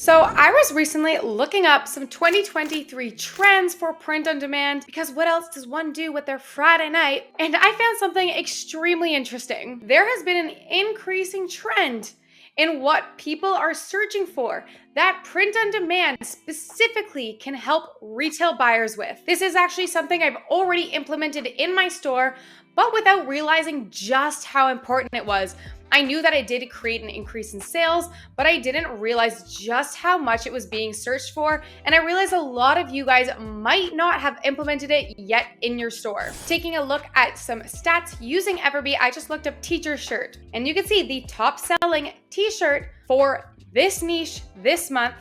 So I was recently looking up some 2023 trends for print on demand because what else does one do with their Friday night? And I found something extremely interesting. There has been an increasing trend in what people are searching for that print on demand specifically can help retail buyers with. This is actually something I've already implemented in my store, but without realizing just how important it was. I knew that it did create an increase in sales, but I didn't realize just how much it was being searched for. And I realized a lot of you guys might not have implemented it yet in your store. Taking a look at some stats using Everbee, I just looked up teacher shirt. And you can see the top selling t-shirt for this niche this month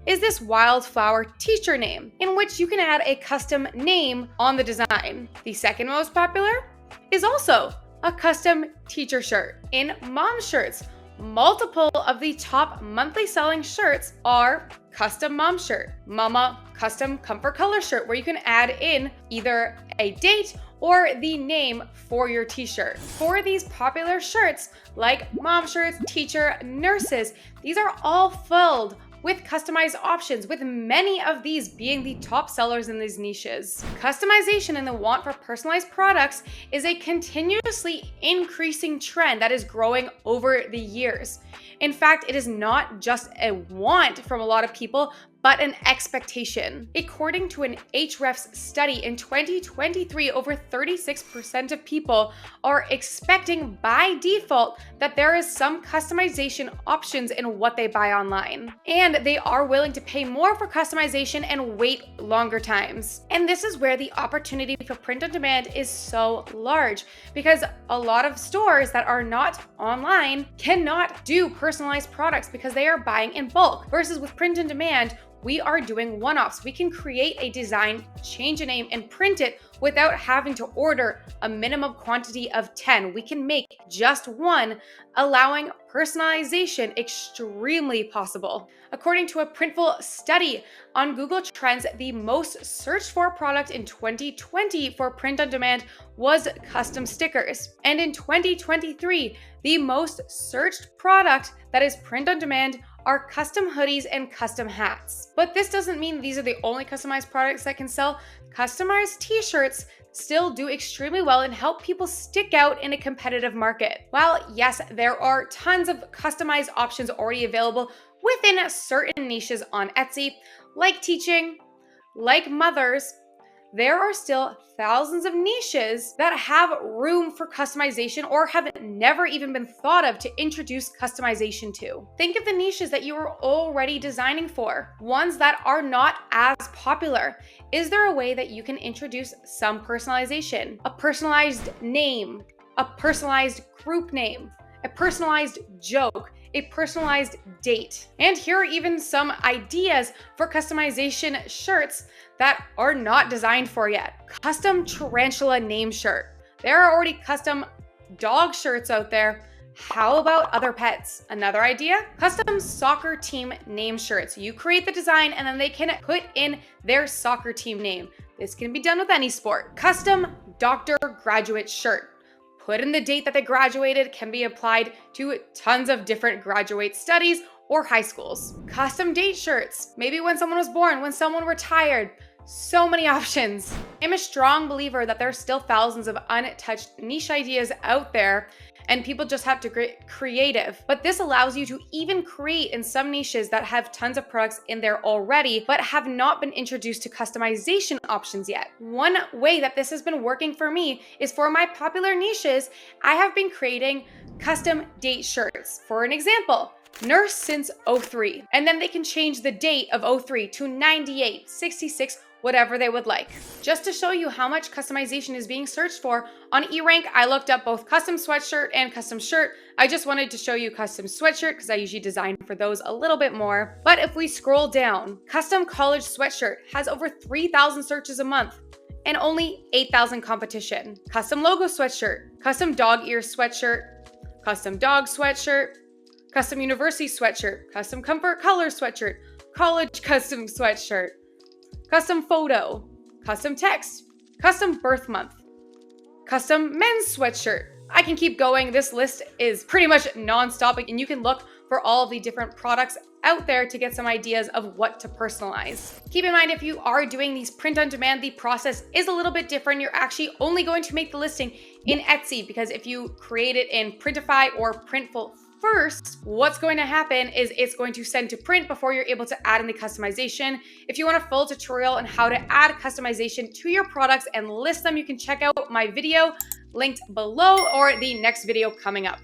is this wildflower teacher name, in which you can add a custom name on the design. The second most popular is also a custom teacher shirt. In mom shirts, multiple of the top monthly selling shirts are custom mom shirt, mama custom comfort color shirt, where you can add in either a date or the name for your t-shirt. For these popular shirts like mom shirts, teacher, nurses, these are all filled with customized options, with many of these being the top sellers in these niches. Customization and the want for personalized products is a continuously increasing trend that is growing over the years. In fact, it is not just a want from a lot of people, but an expectation. According to an Ahrefs study in 2023, over 36% of people are expecting by default that there is some customization options in what they buy online. And they are willing to pay more for customization and wait longer times. And this is where the opportunity for print on demand is so large, because a lot of stores that are not online cannot do personalized products because they are buying in bulk. Versus with print on demand, we are doing one-offs. We can create a design, change a name, and print it without having to order a minimum quantity of 10. We can make just one, allowing personalization extremely possible. According to a Printful study on Google Trends, the most searched for product in 2020 for print on demand was custom stickers. And in 2023, the most searched product that is print on demand are custom hoodies and custom hats. But this doesn't mean these are the only customized products that can sell. Customized t-shirts still do extremely well and help people stick out in a competitive market. While yes, there are tons of customized options already available within certain niches on Etsy, like teaching, like mothers, there are still thousands of niches that have room for customization or have never even been thought of to introduce customization to. Think of the niches that you are already designing for, ones that are not as popular. Is there a way that you can introduce some personalization? A personalized name, a personalized group name, a personalized joke, a personalized date. And here are even some ideas for customization shirts that are not designed for yet. Custom tarantula name shirt. There are already custom dog shirts out there. How about other pets? Another idea? Custom soccer team name shirts. You create the design and then they can put in their soccer team name. This can be done with any sport. Custom doctor graduate shirt. Put in the date that they graduated, can be applied to tons of different graduate studies or high schools. Custom date shirts, maybe when someone was born, when someone retired. So many options. I'm a strong believer that there are still thousands of untouched niche ideas out there and people just have to get creative. But this allows you to even create in some niches that have tons of products in there already, but have not been introduced to customization options yet. One way that this has been working for me is for my popular niches, I have been creating custom date shirts. For an example, nurse since '03, and then they can change the date of '03 to 98, 66, whatever they would like. Just to show you how much customization is being searched for, on eRank, I looked up both custom sweatshirt and custom shirt. I just wanted to show you custom sweatshirt because I usually design for those a little bit more. But if we scroll down, custom college sweatshirt has over 3,000 searches a month and only 8,000 competition. Custom logo sweatshirt, custom dog ear sweatshirt, custom dog sweatshirt, custom university sweatshirt, custom comfort color sweatshirt, college custom sweatshirt, custom photo, custom text, custom birth month, custom men's sweatshirt. I can keep going. This list is pretty much nonstop and you can look for all of the different products out there to get some ideas of what to personalize. Keep in mind, if you are doing these print on demand, the process is a little bit different. You're actually only going to make the listing in Etsy, because if you create it in Printify or Printful first, what's going to happen is it's going to send to print before you're able to add in the customization. If you want a full tutorial on how to add customization to your products and list them, you can check out my video linked below or the next video coming up.